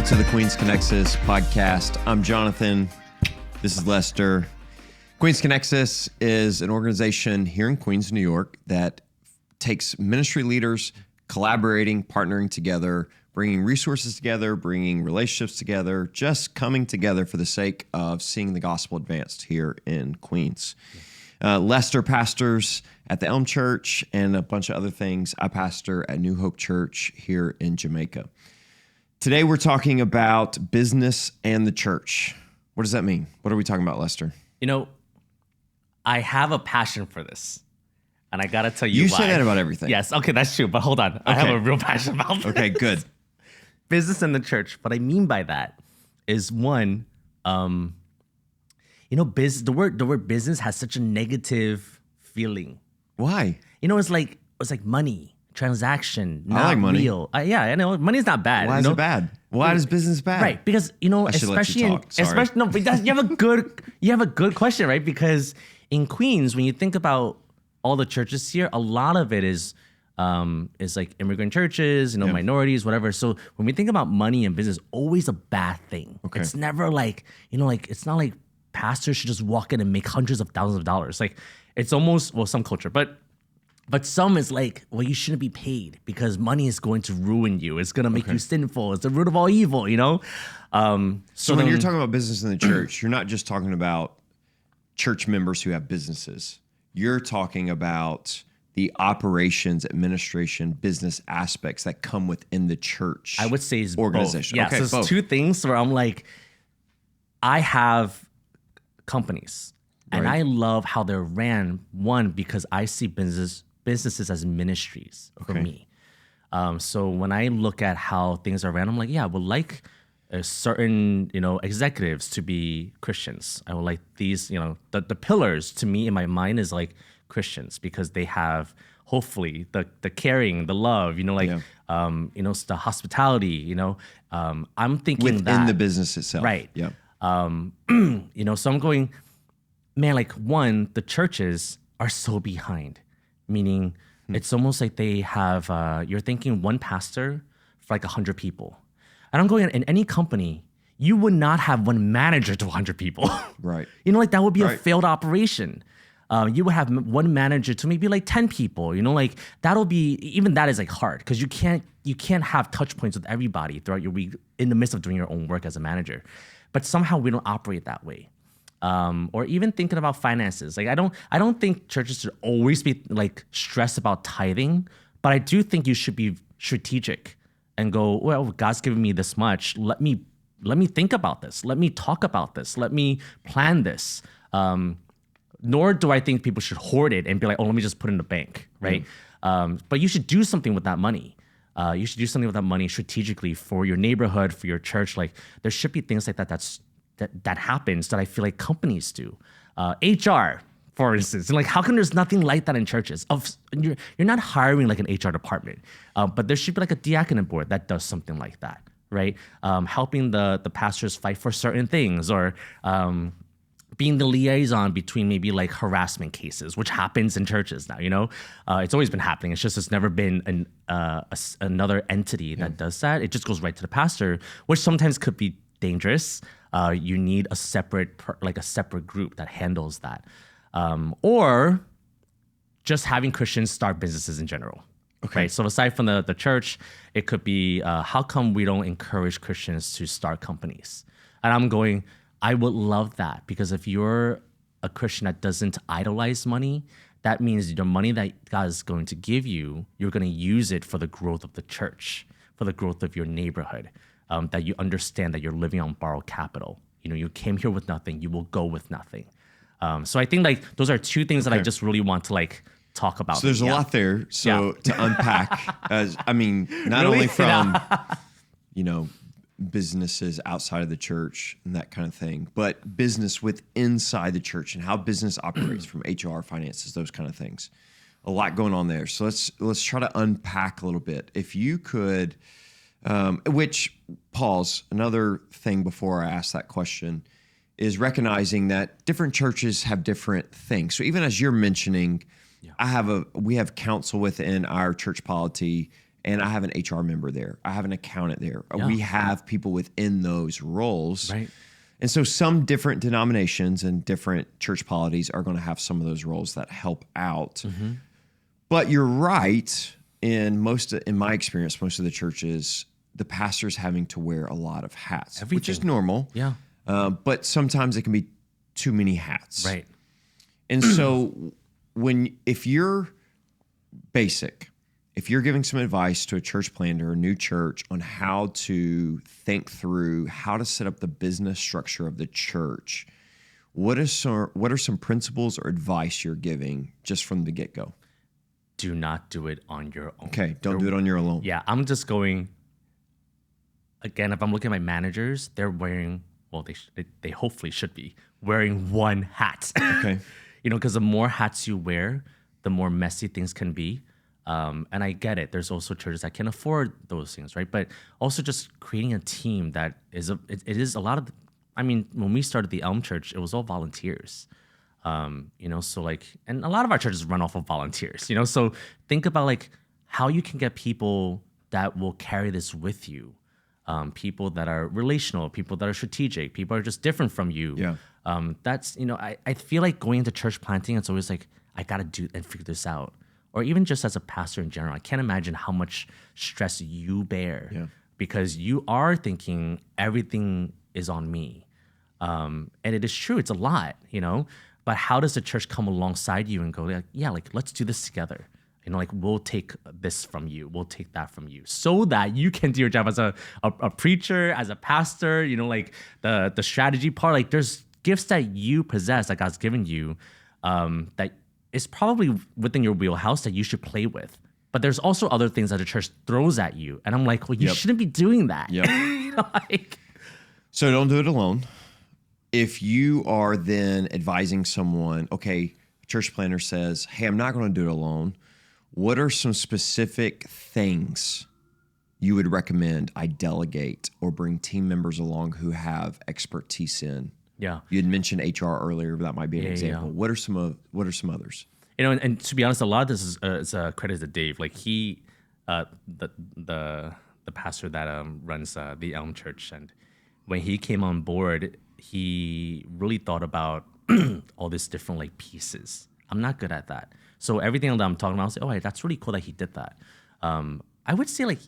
Welcome to the QCX Podcast. I'm Jonathan. This is Lester. QCX is an organization here in Queens, New York that takes ministry leaders collaborating, partnering together, bringing resources together, bringing relationships together, just coming together for the sake of seeing the gospel advanced here in Queens. Lester pastors at the Elm Church and a bunch of other things. I pastor at New Hope Church here in Jamaica. Today we're talking about business and the church. What does that mean? What are we talking about, Lester? You know, I have a passion for this, and I gotta tell you why. You say that about everything. Yes, okay, that's true, but hold on. I have a real passion about this. Okay, good. Business and the church. What I mean by that is one, the word business has such a negative feeling. Why? You know, it's like money. Transaction, not I like money. real. Yeah, I know. Money's not bad. Why is it bad? Why is business bad? Right, because especially you have a good question, right? Because in Queens, when you think about all the churches here, a lot of it is like immigrant churches, minorities, whatever. So when we think about money and business, always a bad thing. Okay. It's never like it's not like pastors should just walk in and make hundreds of thousands of dollars. Like it's almost some culture, But some is like, well, you shouldn't be paid because money is going to ruin you. It's going to make you sinful. It's the root of all evil, So when you're talking about business in the church, you're not just talking about church members who have businesses. You're talking about the operations, administration, business aspects that come within the church. I would say it's organization. Both. Yeah, so it's two things where I'm like, I have companies. And I love how they're ran, one, because I see businesses as ministries for me. So when I look at how things are ran, I'm like, yeah, I would like a certain, executives to be Christians. I would like these, the pillars to me in my mind is like Christians because they have hopefully the caring, the love, the hospitality, I'm thinking within the business itself. Right. Yeah. So I'm going, man, like one, the churches are so behind, meaning it's almost like they have, you're thinking one pastor for like 100 people. And I'm going, in any company, you would not have one manager to 100 people. Right. That would be a failed operation. You would have one manager to maybe like 10 people, that'll be, even that is like hard because you can't have touch points with everybody throughout your week in the midst of doing your own work as a manager. But somehow we don't operate that way. Or even thinking about finances. Like I don't think churches should always be like stressed about tithing, but I do think you should be strategic and go, well, God's given me this much. Let me think about this. Let me talk about this. Let me plan this. Nor do I think people should hoard it and be like, oh, let me just put it in the bank, right? But you should do something with that money. You should do something with that money strategically for your neighborhood, for your church. Like there should be things like that happens that I feel like companies do. HR, for instance, and like how come there's nothing like that in churches? You're not hiring like an HR department, but there should be like a diaconate board that does something like that, right? Helping the pastors fight for certain things, or being the liaison between maybe like harassment cases, which happens in churches now. It's always been happening. It's just it's never been another entity that does that. It just goes right to the pastor, which sometimes could be dangerous. You need a separate group that handles that, or just having Christians start businesses in general. Okay. Right. So aside from the church, it could be how come we don't encourage Christians to start companies? And I'm going, I would love that because if you're a Christian that doesn't idolize money, that means the money that God is going to give you, you're going to use it for the growth of the church, for the growth of your neighborhood. That you understand that you're living on borrowed capital. You came here with nothing, you will go with nothing. So I think like those are two things that I just really want to like talk about. So there's a lot there. So to unpack, not only from, businesses outside of the church and that kind of thing, but business inside the church and how business operates from HR, finances, those kind of things. A lot going on there. So let's try to unpack a little bit. If you could, pause, another thing before I ask that question is recognizing that different churches have different things. So even as you're mentioning, we have counsel within our church polity and I have an HR member there. I have an accountant there. Yeah. We have people within those roles. Right. And so some different denominations and different church polities are going to have some of those roles that help out. But you're right. In my experience, most of the churches, the pastor's having to wear a lot of hats, which is normal. Yeah. But sometimes it can be too many hats. Right. And so if you're giving some advice to a church planter, a new church, on how to think through how to set up the business structure of the church, what are some principles or advice you're giving just from the get-go? Do not do it on your own. Okay, don't do it on your own. Yeah, I'm just going. Again, if I'm looking at my managers, they're wearing, well, they hopefully should be wearing one hat. Okay. Because the more hats you wear, the more messy things can be. And I get it. There's also churches that can afford those things, right? But also just creating a team that is it is a lot of. When we started the Elm Church, it was all volunteers. So like, and a lot of our churches run off of volunteers. So think about like how you can get people that will carry this with you. People that are relational, people that are strategic, people are just different from you. Yeah. That's, I feel like going into church planting, it's always like, I got to do and figure this out. Or even just as a pastor in general, I can't imagine how much stress you bear because you are thinking everything is on me. And it is true, it's a lot, but how does the church come alongside you and go, like, let's do this together? We'll take this from you. We'll take that from you so that you can do your job as a preacher, as a pastor, the strategy part. Like there's gifts that you possess that God's given you that is probably within your wheelhouse that you should play with. But there's also other things that the church throws at you. And I'm like, well, you shouldn't be doing that. Yep. So don't do it alone. If you are then advising someone, okay, church planter says, hey, I'm not going to do it alone. What are some specific things you would recommend I delegate or bring team members along who have expertise in? Yeah. You had mentioned HR earlier, but that might be an example. Yeah. What are some others? And to be honest, a lot of this is credit to Dave. Like he, the pastor that runs the Elm Church, and when he came on board, he really thought about all these different like pieces. I'm not good at that. So everything that I'm talking about, I was like, that's really cool that he did that. I would say like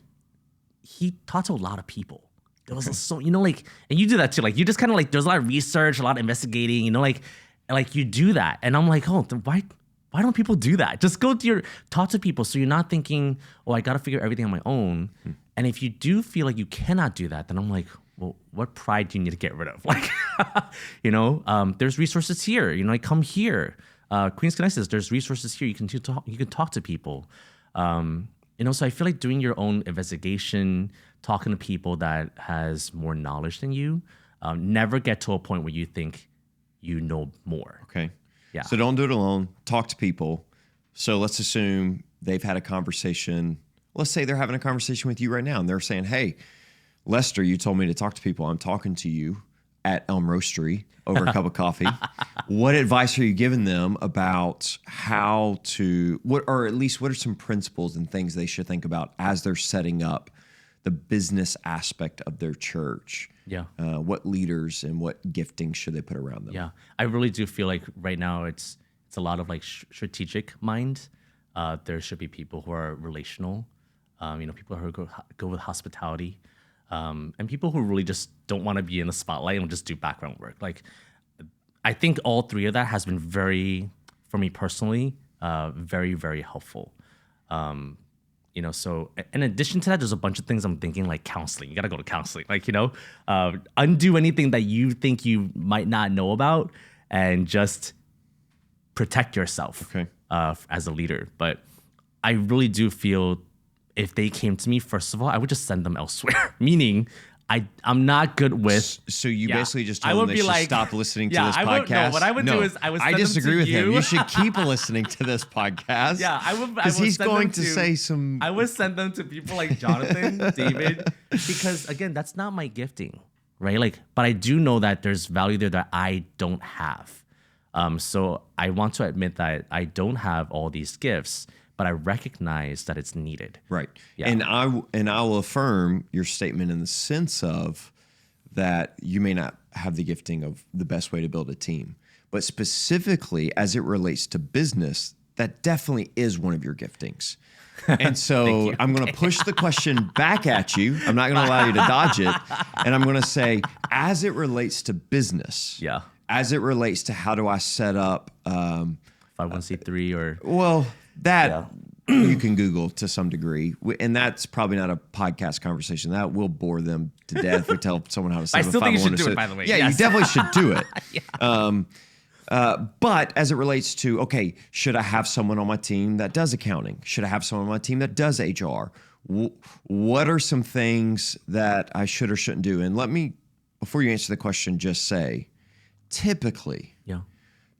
he talked to a lot of people. There was and you do that too. Like you just kind of like, there's a lot of research, a lot of investigating, like you do that. And I'm like, why don't people do that? Just talk to people. So you're not thinking, I got to figure everything on my own. And if you do feel like you cannot do that, then I'm like, well, what pride do you need to get rid of? Like, there's resources here. Come here. Queen's Connections, there's resources here. You can talk to people. So I feel like doing your own investigation, talking to people that has more knowledge than you, never get to a point where you think you know more. Okay. Yeah. So don't do it alone. Talk to people. So let's assume they've had a conversation. Let's say they're having a conversation with you right now and they're saying, hey, Lester, you told me to talk to people. I'm talking to you at Elm Roastery over a cup of coffee. What advice are you giving them about how to, or at least what are some principles and things they should think about as they're setting up the business aspect of their church? Yeah. What leaders and what gifting should they put around them? Yeah. I really do feel like right now it's a lot of like strategic mind. There should be people who are relational, people who go with hospitality. And people who really just don't want to be in the spotlight and just do background work. Like, I think all three of that has been for me personally, very, very helpful. So in addition to that, there's a bunch of things I'm thinking like counseling. You got to go to counseling, undo anything that you think you might not know about and just protect yourself as a leader. But I really do feel if they came to me, first of all, I would just send them elsewhere. Meaning, I'm not good with. So you basically just told them they should stop listening to this podcast. What I would do is I would. I send disagree them with to you. him. You should keep listening to this podcast. Yeah, I would because he's going to say some. I would send them to people like Jonathan, David, because again, that's not my gifting, right? Like, but I do know that there's value there that I don't have. So I want to admit that I don't have all these gifts, but I recognize that it's needed. Right. Yeah. And I will affirm your statement in the sense of that you may not have the gifting of the best way to build a team, but specifically as it relates to business, that definitely is one of your giftings. And so I'm going to push the question back at you. I'm not going to allow you to dodge it. And I'm going to say, as it relates to business, Yeah. as it relates to how do I set up 501c3 or well, that you can Google to some degree, and that's probably not a podcast conversation. That will bore them to death if we tell someone how to set up I still a think you should 501c3. do it, by the way. Yeah, Yes. you definitely should do it. But as it relates to, okay, should I have someone on my team that does accounting? Should I have someone on my team that does HR? What are some things that I should or shouldn't do? And let me, before you answer the question, just say, typically, yeah.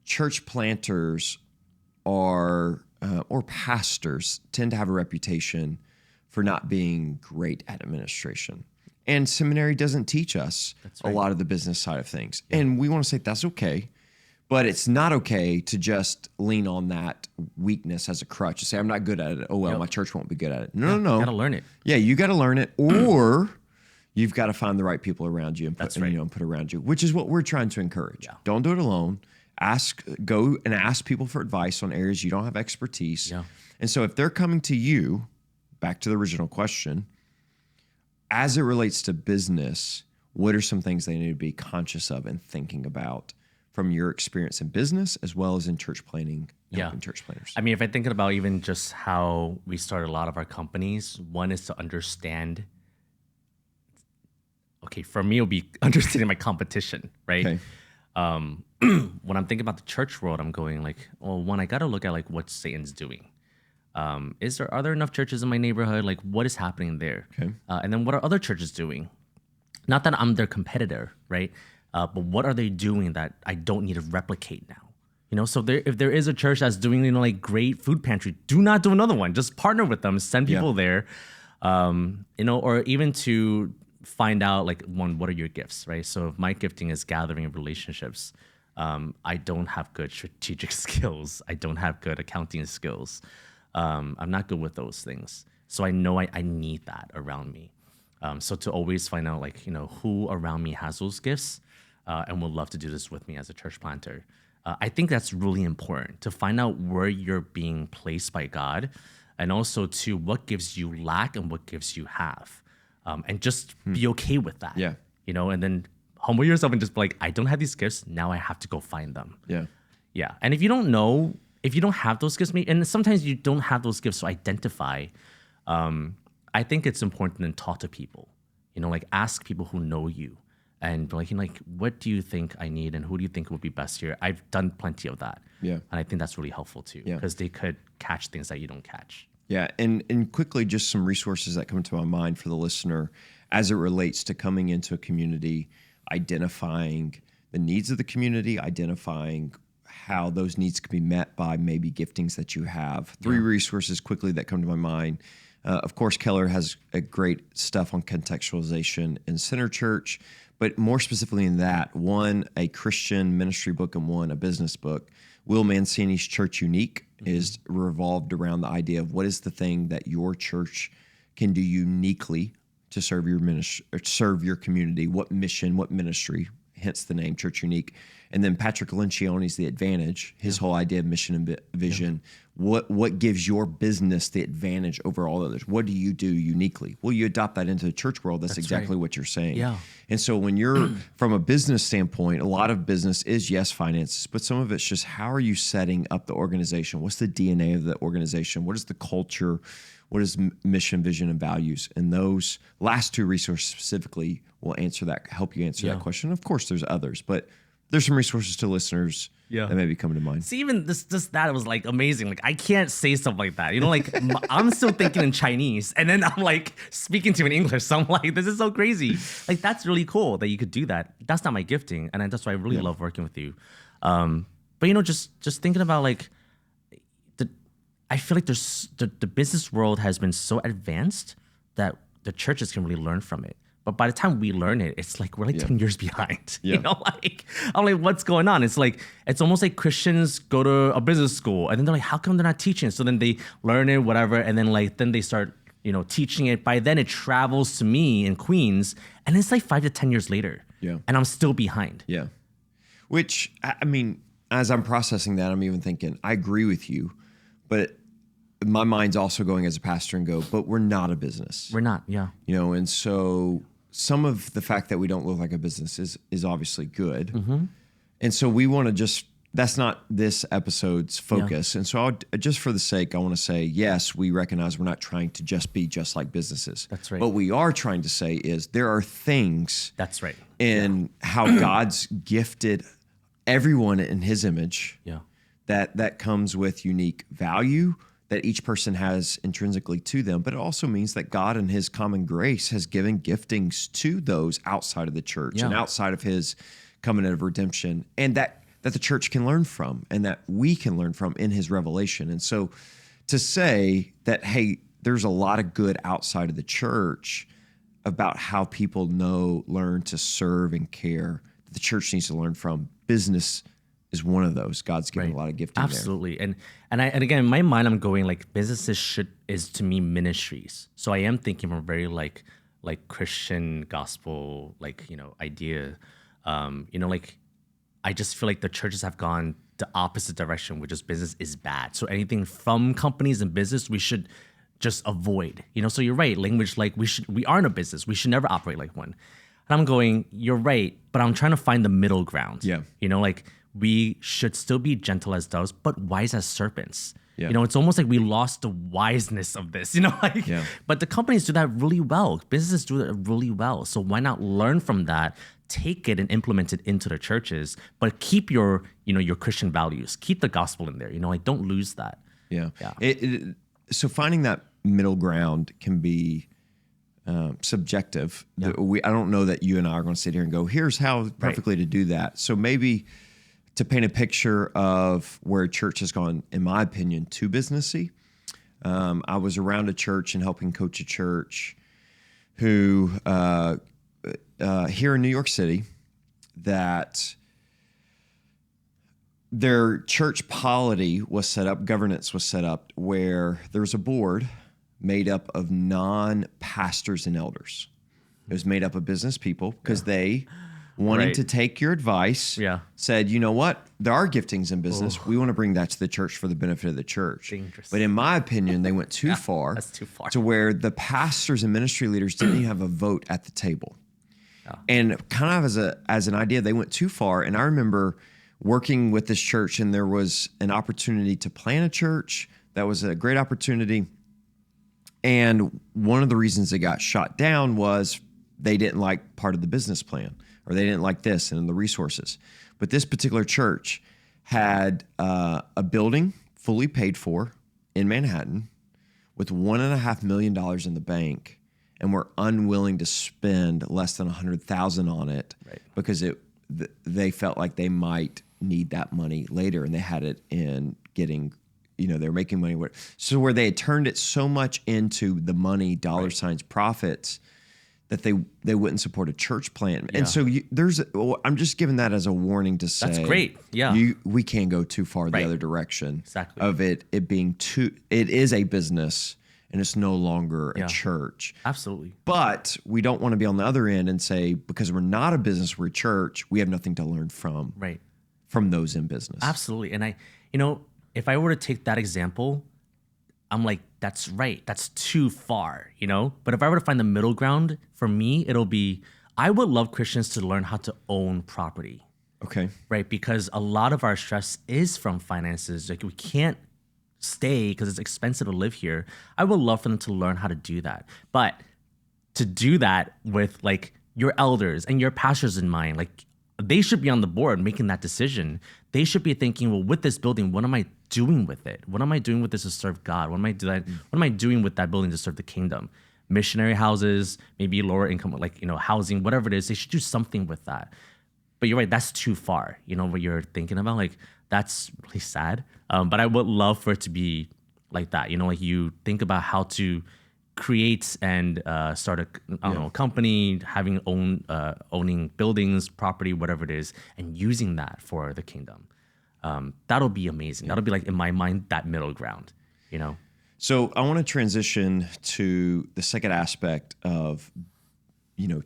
church planters are, or pastors tend to have a reputation for not being great at administration. And seminary doesn't teach us a lot of the business side of things. Yeah. And we want to say that's okay, but it's not okay to just lean on that weakness as a crutch to say, I'm not good at it. Oh, well, my church won't be good at it. No. You got to learn it. Yeah, you got to learn it, or you've got to find the right people around you and put, and put around you, which is what we're trying to encourage. Yeah. Don't do it alone. Go and ask people for advice on areas you don't have expertise. Yeah. And so if they're coming to you, back to the original question, as it relates to business, what are some things they need to be conscious of and thinking about from your experience in business as well as in church planning, helping church planners? I mean, if I think about even just how we started a lot of our companies, one is to understand. Okay, for me, it'll be understanding my competition, right? Okay. When I'm thinking about the church world, I'm going like, well, one, I got to look at like what Satan's doing. Are there enough churches in my neighborhood? Like, what is happening there? Okay. And then what are other churches doing? Not that I'm their competitor, right? But what are they doing that I don't need to replicate now? You know, so if there is a church that's doing, you know, like great food pantry, do not do another one. Just partner with them, send people there, you know, or even to find out like, one, what are your gifts, right? So if my gifting is gathering relationships, I don't have good strategic skills. I don't have good accounting skills. I'm not good with those things. So I know I need that around me. So to always find out like, you know, who around me has those gifts and would love to do this with me as a church planter. I think that's really important to find out where you're being placed by God, and also to what gives you lack and what gives you have. And just be okay with that. Yeah. You know, and then humble yourself and just be like, I don't have these gifts. Now I have to go find them. Yeah. Yeah. And if you don't know, if you don't have those gifts, and sometimes you don't have those gifts to identify, I think it's important to then talk to people, you know, like ask people who know you and be like, you know, like, what do you think I need and who do you think would be best here? I've done plenty of that. Yeah. And I think that's really helpful too, because they could catch things that you don't catch. Yeah, and quickly, just some resources that come to my mind for the listener as it relates to coming into a community, identifying the needs of the community, identifying how those needs can be met by maybe giftings that you have. Three resources quickly that come to my mind. Of course, Keller has a great stuff on contextualization in Center Church, but more specifically in that, one, a Christian ministry book, and one, a business book. Will Mancini's Church Unique is revolved around the idea of what is the thing that your church can do uniquely to serve your ministry, or serve your community. What mission, what ministry, hence the name Church Unique. And then Patrick Lencioni's The Advantage, his whole idea of mission and vision. What gives your business the advantage over all others? What do you do uniquely? Well, you adopt that into the church world. That's exactly what you're saying. Yeah. And so when you're from a business standpoint, a lot of business is, yes, finances, but some of it's just how are you setting up the organization? What's the DNA of the organization? What is the culture? What is mission, vision, and values? And those last two resources specifically will answer that, help you answer that question. Of course, there's others, but there's some resources to listeners that maybe come to mind. See, even that was like amazing. Like, I can't say stuff like that. You know, like I'm still thinking in Chinese, and then I'm like speaking to you in English. So I'm like, this is so crazy. Like, that's really cool that you could do that. That's not my gifting, and that's why I really love working with you. But you know, just thinking about like I feel like there's the business world has been so advanced that the churches can really learn from it. But by the time we learn it, it's like we're like 10 years behind. Yeah. You know, like I'm like, what's going on? It's like it's almost like Christians go to a business school and then they're like, how come they're not teaching? So then they learn it, whatever, and then they start, teaching it. By then it travels to me in Queens, and it's like 5 to 10 years later. Yeah. And I'm still behind. Yeah. Which, I mean, as I'm processing that, I'm even thinking, I agree with you, but my mind's also going as a pastor and go, but we're not a business. We're not, yeah. And so some of the fact that we don't look like a business is obviously good. Mm-hmm. And so we want to that's not this episode's focus. Yeah. And so just for the sake, I want to say, yes, we recognize we're not trying to just be just like businesses. That's right. What we are trying to say is there are things that's right. in how God's gifted everyone in his image that comes with unique value that each person has intrinsically to them, but it also means that God in his common grace has given giftings to those outside of the church and outside of his covenant of redemption, and that the church can learn from and that we can learn from in his revelation. And so to say that, hey, there's a lot of good outside of the church about how people learn to serve and care that the church needs to learn from. Business is one of those. God's given a lot of gifting Absolutely. There. And again, in my mind, I'm going like businesses is to me ministries. So I am thinking from a very like Christian gospel, idea. I just feel like the churches have gone the opposite direction, which is business is bad. So anything from companies and business, we should just avoid, so you're right. Language, like we aren't a business. We should never operate like one. And I'm going, you're right, but I'm trying to find the middle ground. Yeah. We should still be gentle as doves, but wise as serpents. Yeah. It's almost like we lost the wiseness of this, But the companies do that really well. Businesses do that really well. So why not learn from that, take it and implement it into the churches, but keep your Christian values, keep the gospel in there, don't lose that. Yeah. So finding that middle ground can be subjective. Yeah. I don't know that you and I are going to sit here and go, here's how perfectly to do that. So maybe to paint a picture of where church has gone, in my opinion, too businessy. I was around a church and helping coach a church who, here in New York City, that their church polity was set up, governance was set up, where there was a board made up of non-pastors and elders. It was made up of business people because they wanting to take your advice, said, you know what? There are giftings in business. We want to bring that to the church for the benefit of the church. Dangerous. But in my opinion, they went too far. That's too far. To where the pastors and ministry leaders didn't even have a vote at the table. Yeah. And kind of as an idea, they went too far. And I remember working with this church, and there was an opportunity to plant a church. That was a great opportunity. And one of the reasons it got shot down was they didn't like part of the business plan, or they didn't like this and the resources. But this particular church had a building fully paid for in Manhattan with $1.5 million in the bank, and were unwilling to spend less than $100,000 on it because they felt like they might need that money later, and they had it in getting, they're making money. So where they had turned it so much into the money, dollar signs, profits, that they wouldn't support a church plant. And so I'm just giving that as a warning to say, that's great. Yeah. We can't go too far the other direction. Exactly. Of it being it is a business and it's no longer a church. Absolutely. But we don't want to be on the other end and say, because we're not a business, we're a church, we have nothing to learn from those in business. Absolutely. And if I were to take that example, I'm like, that's right. That's too far, But if I were to find the middle ground, for me, it'll be, I would love Christians to learn how to own property. Okay. Right? Because a lot of our stress is from finances. Like, we can't stay because it's expensive to live here. I would love for them to learn how to do that. But to do that with like your elders and your pastors in mind, like they should be on the board making that decision. They should be thinking, well, with this building, what am I doing with it? What am I doing with this to serve God? What am I doing with that building to serve the kingdom? Missionary houses, maybe lower income, like, housing, whatever it is, they should do something with that. But you're right, that's too far. What you're thinking about, like, that's really sad. But I would love for it to be like that. Like you think about how to create and start a company, owning buildings, property, whatever it is, and using that for the kingdom. That'll be amazing. That'll be like, in my mind, that middle ground, you know? So I want to transition to the second aspect of,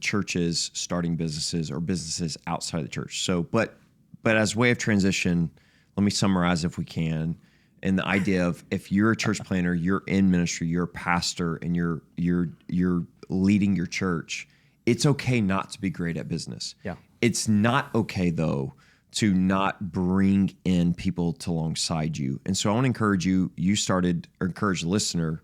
churches starting businesses or businesses outside the church. So, but as way of transition, let me summarize if we can. And the idea of, if you're a church planner, you're in ministry, you're a pastor, and you're leading your church, it's okay not to be great at business. Yeah. It's not okay though to not bring in people to alongside you. And so I want to encourage encourage the listener,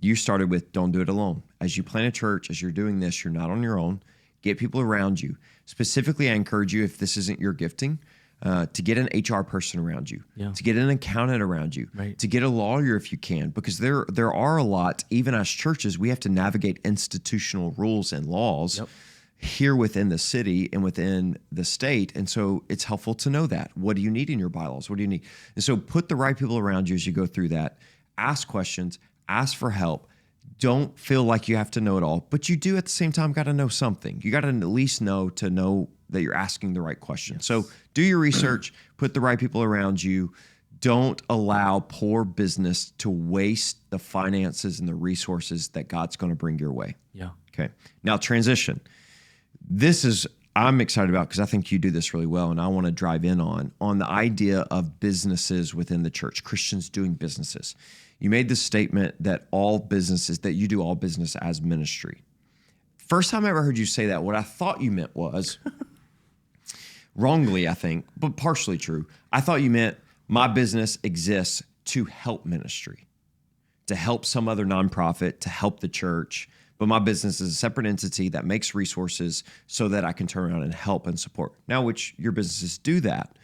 you started with, don't do it alone. As you plant a church, as you're doing this, you're not on your own. Get people around you. Specifically, I encourage you, if this isn't your gifting, to get an HR person around you, to get an accountant around you, to get a lawyer if you can, because there are a lot, even as churches, we have to navigate institutional rules and laws here within the city and within the state. And so it's helpful to know that. What do you need in your bylaws? What do you need? And so put the right people around you as you go through that. Ask questions, ask for help. Don't feel like you have to know it all, but you do at the same time got to know something. You got to at least know that you're asking the right question. Yes. So do your research, put the right people around you. Don't allow poor business to waste the finances and the resources that God's going to bring your way. Yeah. Okay. Now transition. I'm excited about, because I think you do this really well, and I want to drive in on the idea of businesses within the church, Christians doing businesses. You made the statement that you do all business as ministry. First time I ever heard you say that, what I thought you meant was, wrongly I think, but partially true, I thought you meant my business exists to help ministry, to help some other nonprofit, to help the church, but my business is a separate entity that makes resources so that I can turn around and help and support. Now, which your businesses do that.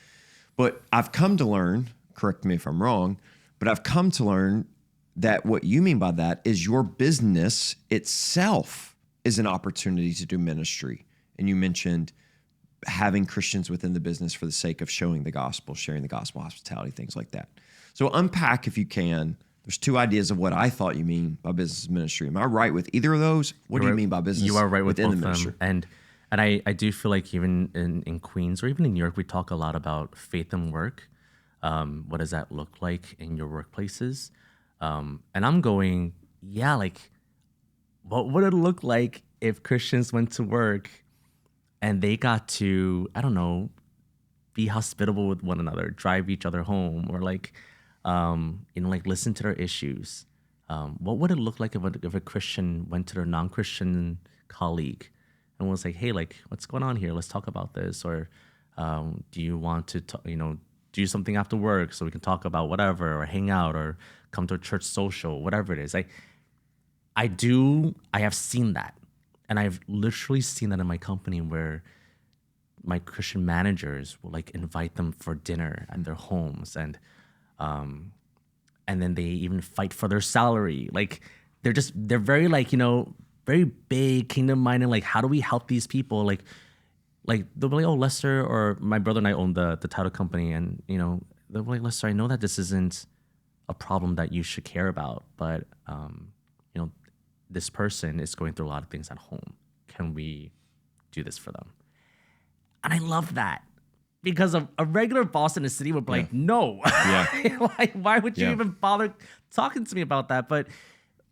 But I've come to learn, correct me if I'm wrong, but I've come to learn that what you mean by that is your business itself is an opportunity to do ministry. And you mentioned having Christians within the business for the sake of showing the gospel, sharing the gospel, hospitality, things like that. So unpack, if you can. There's two ideas of what I thought you mean by business ministry. Am I right with either of those? What do you mean by business? You are right with within both the ministry? of them. And I do feel like even in Queens or even in New York, we talk a lot about faith and work. What does that look like in your workplaces? And I'm going, what would it look like if Christians went to work and they got to, I don't know, be hospitable with one another, drive each other home, or listen to their issues? What would it look like if a Christian went to their non-Christian colleague and was like, hey, what's going on here? Let's talk about this. Or do you want to, do something after work so we can talk about whatever, or hang out, or come to a church social, whatever it is. I have seen that. And I've literally seen that in my company, where my Christian managers will invite them for dinner at their homes, and then they even fight for their salary. They're very very big, kingdom minded. How do we help these people? They'll be like, oh, Lester, or my brother and I own the title company, and they'll be like, Lester, I know that this isn't a problem that you should care about, but this person is going through a lot of things at home. Can we do this for them? And I love that, because a regular boss in the city would be like, no. Yeah. Why would you even bother talking to me about that? But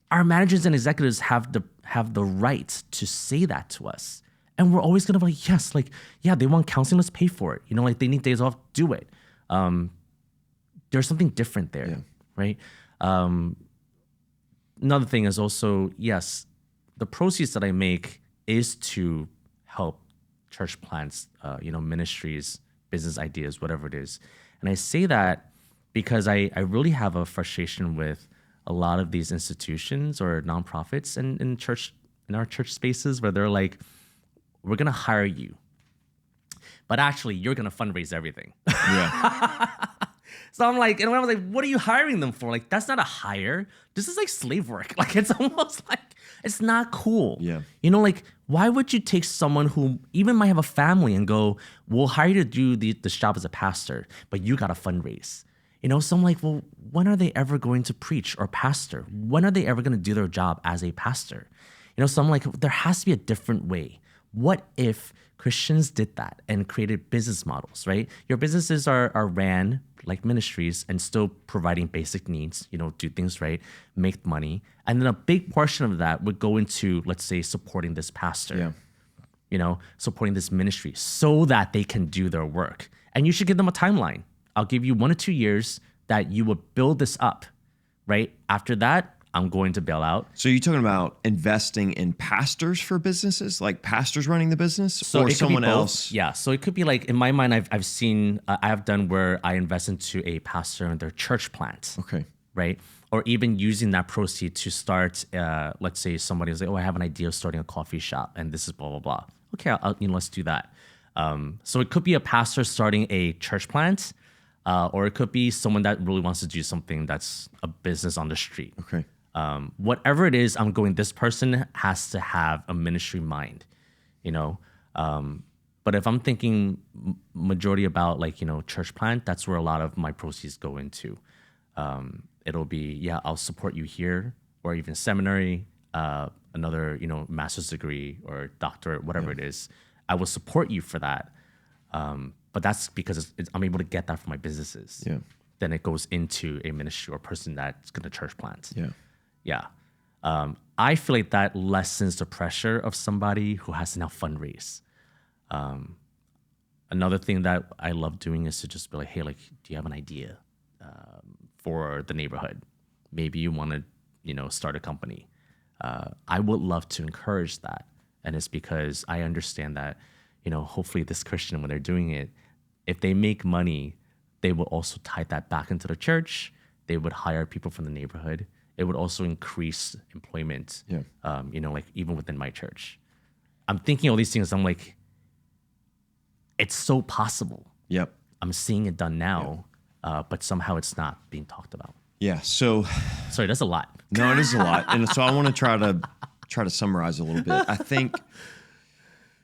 our managers and executives have the right to say that to us. And we're always going to be like, yes, they want counseling, let's pay for it. They need days off, do it. There's something different there, right? Another thing is also, yes, the proceeds that I make is to help church plants, ministries, business ideas, whatever it is. And I say that because I really have a frustration with a lot of these institutions or nonprofits in our church spaces, where they're like, we're going to hire you, but actually you're going to fundraise everything. Yeah. So I'm like, and when I was like, what are you hiring them for? That's not a hire. This is slave work. It's almost it's not cool. Yeah. Why would you take someone who even might have a family and go, we'll hire you to do this job as a pastor, but you got to fundraise? So I'm like, well, when are they ever going to preach or pastor? When are they ever going to do their job as a pastor? So I'm like, there has to be a different way. What if Christians did that and created business models, right? Your businesses are ran like ministries and still providing basic needs, do things right, make money. And then a big portion of that would go into, let's say, supporting this pastor, supporting this ministry so that they can do their work. And you should give them a timeline. I'll give you 1 or 2 years that you would build this up, right? After that, I'm going to bail out. So you're talking about investing in pastors for businesses, like pastors running the business, or someone else? Yeah. So it could be like, in my mind, I've seen, I have done where I invest into a pastor and their church plant. Okay. Right. Or even using that proceed to start, let's say somebody was like, oh, I have an idea of starting a coffee shop and this is blah, blah, blah. Okay, let's do that. So it could be a pastor starting a church plant, or it could be someone that really wants to do something that's a business on the street. Okay. Whatever it is, this person has to have a ministry mind, but if I'm thinking majority about church plant, that's where a lot of my proceeds go into. It'll be, I'll support you here, or even seminary, another, master's degree or doctorate, whatever it is. I will support you for that. But that's because I'm able to get that from my businesses. Yeah. Then it goes into a ministry or person that's going to church plant. Yeah. Yeah. I feel like that lessens the pressure of somebody who has to now fundraise. Another thing that I love doing is to just be like, hey, do you have an idea for the neighborhood? Maybe you want to, start a company. I would love to encourage that. And it's because I understand that, hopefully this Christian, when they're doing it, if they make money, they will also tie that back into the church. They would hire people from the neighborhood. It would also increase employment, even within my church. I'm thinking all these things. I'm like, it's so possible. Yep. I'm seeing it done now, but somehow it's not being talked about. Yeah. So, sorry, that's a lot. No, it is a lot, and so I want to try to summarize a little bit. I think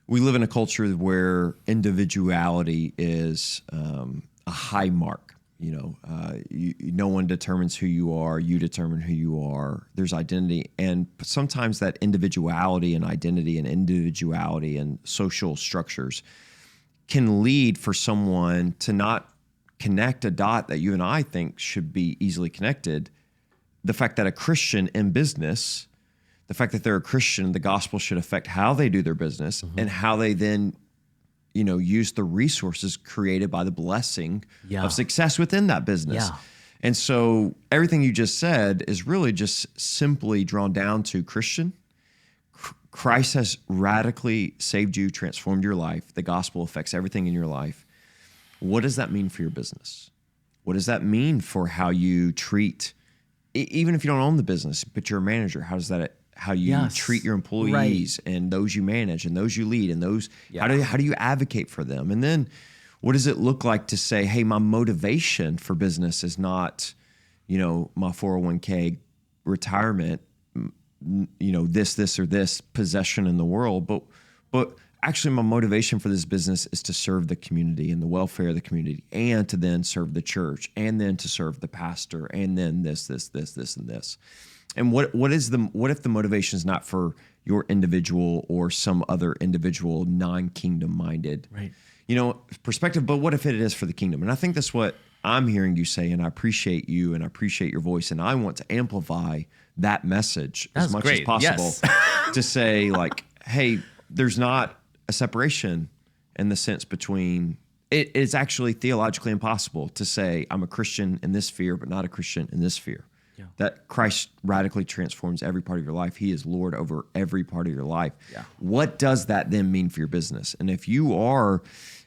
we live in a culture where individuality is a high mark. No one determines who you are. You determine who you are. There's identity. And sometimes that individuality and identity and individuality and social structures can lead for someone to not connect a dot that you and I think should be easily connected. The fact that a Christian in business, the fact that they're a Christian, the gospel should affect how they do their business and how they then use the resources created by the blessing of success within that business. Yeah. And so everything you just said is really just simply drawn down to Christian. Christ has radically saved you, transformed your life. The gospel affects everything in your life. What does that mean for your business? What does that mean for how you treat, even if you don't own the business, but you're a manager, how you treat your employees and those you manage and those you lead and those, how do you advocate for them? And then what does it look like to say, hey, my motivation for business is not, my 401k retirement, this or this possession in the world, but actually my motivation for this business is to serve the community and the welfare of the community, and to then serve the church, and then to serve the pastor, and then this, and this. And what if the motivation is not for your individual or some other individual non-kingdom minded, perspective, but what if it is for the kingdom? And I think that's what I'm hearing you say, and I appreciate you and I appreciate your voice, and I want to amplify that message as much as possible to say hey, there's not a separation in the sense between it is actually theologically impossible to say I'm a Christian in this sphere, but not a Christian in this sphere. Yeah. That Christ radically transforms every part of your life. He is Lord over every part of your life. Yeah. What does that then mean for your business? And if you are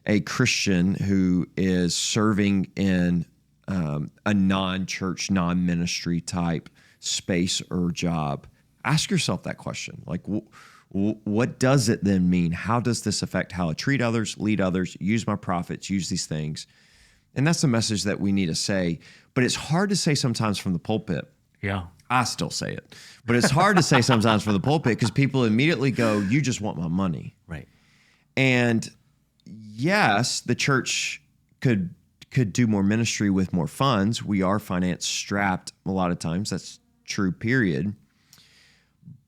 a Christian who is serving in a non-church, non-ministry type space or job, ask yourself that question. What does it then mean? How does this affect how I treat others, lead others, use my profits, use these things? And that's the message that we need to say. But it's hard to say sometimes from the pulpit. Yeah. I still say it. But it's hard to say sometimes from the pulpit because people immediately go, you just want my money. Right. And yes, the church could could do more ministry with more funds. We are finance strapped a lot of times. That's true, period.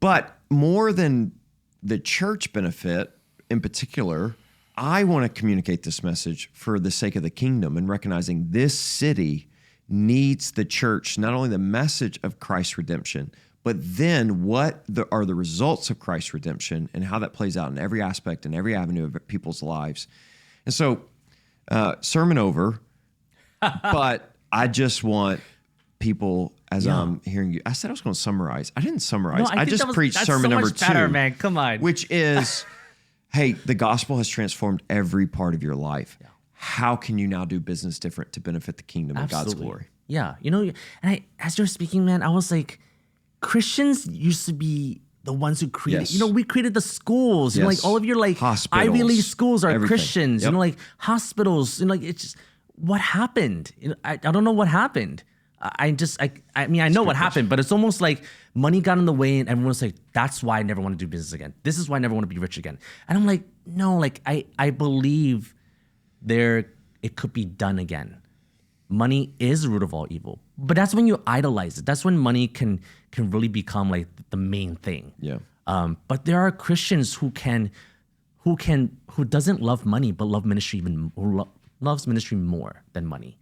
But more than the church benefit in particular, I want to communicate this message for the sake of the kingdom and recognizing this city needs the church, not only the message of Christ's redemption, but then what are the results of Christ's redemption and how that plays out in every aspect and every avenue of people's lives. And so, sermon over, but I just want people, as I'm hearing you, I said I was going to summarize. I didn't summarize. No, I just preached sermon number 2. Better, man. Come on. Which is, hey, the gospel has transformed every part of your life. Yeah. How can you now do business different to benefit the kingdom and God's glory? Yeah. And as you're speaking, man, I was like, Christians used to be the ones who created, we created the schools, like all of your like hospitals, Ivy League schools are everything. Christians, Yep. Like hospitals, like it's just, what happened? I don't know what happened. I mean, I know what happened, but it's almost like money got in the way and everyone's like, that's why I never want to do business again. This is why I never want to be rich again. And I'm like, no, like I believe it could be done again. Money is the root of all evil, but that's when you idolize it. That's when money can really become like the main thing. Yeah. But there are Christians who doesn't love money but love ministry loves ministry more than money.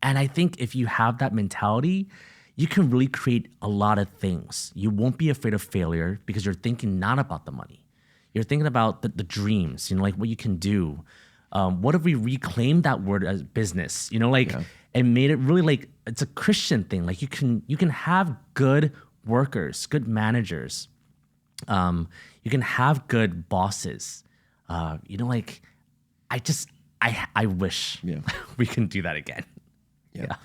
And I think if you have that mentality, you can really create a lot of things. You won't be afraid of failure because you're thinking not about the money. You're thinking about the dreams, like what you can do. What if we reclaimed that word as business, and made it really like it's a Christian thing. Like you can have good workers, good managers. You can have good bosses. I wish we can do that again. Yeah.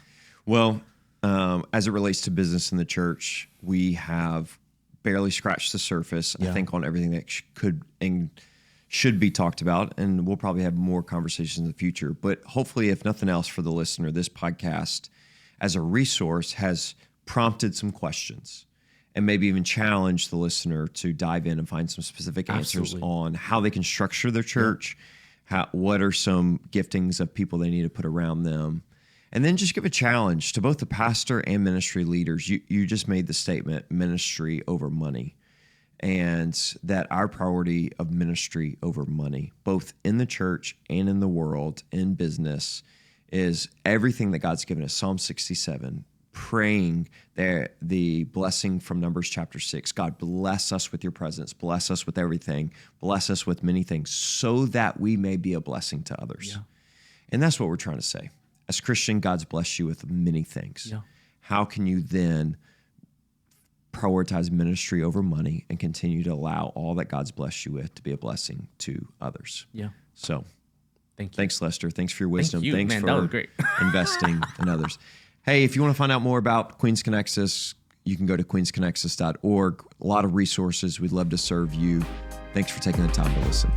Well, as it relates to business in the church, we have barely scratched the surface, I think, on everything that could and should be talked about. And we'll probably have more conversations in the future. But hopefully, if nothing else for the listener, this podcast as a resource has prompted some questions and maybe even challenged the listener to dive in and find some specific answers on how they can structure their church, what are some giftings of people they need to put around them. And then just give a challenge to both the pastor and ministry leaders. You just made the statement, ministry over money, and that our priority of ministry over money, both in the church and in the world, in business, is everything that God's given us. Psalm 67, praying the blessing from Numbers chapter 6. God, bless us with your presence, bless us with everything, bless us with many things so that we may be a blessing to others. Yeah. And that's what we're trying to say. As a Christian, God's blessed you with many things. Yeah. How can you then prioritize ministry over money and continue to allow all that God's blessed you with to be a blessing to others? Yeah. So thank you. Thanks, Lester. Thanks for your wisdom. Thanks for that was great. investing in others. Hey, if you want to find out more about Queens Connexus, you can go to queensconnexus.org. A lot of resources. We'd love to serve you. Thanks for taking the time to listen.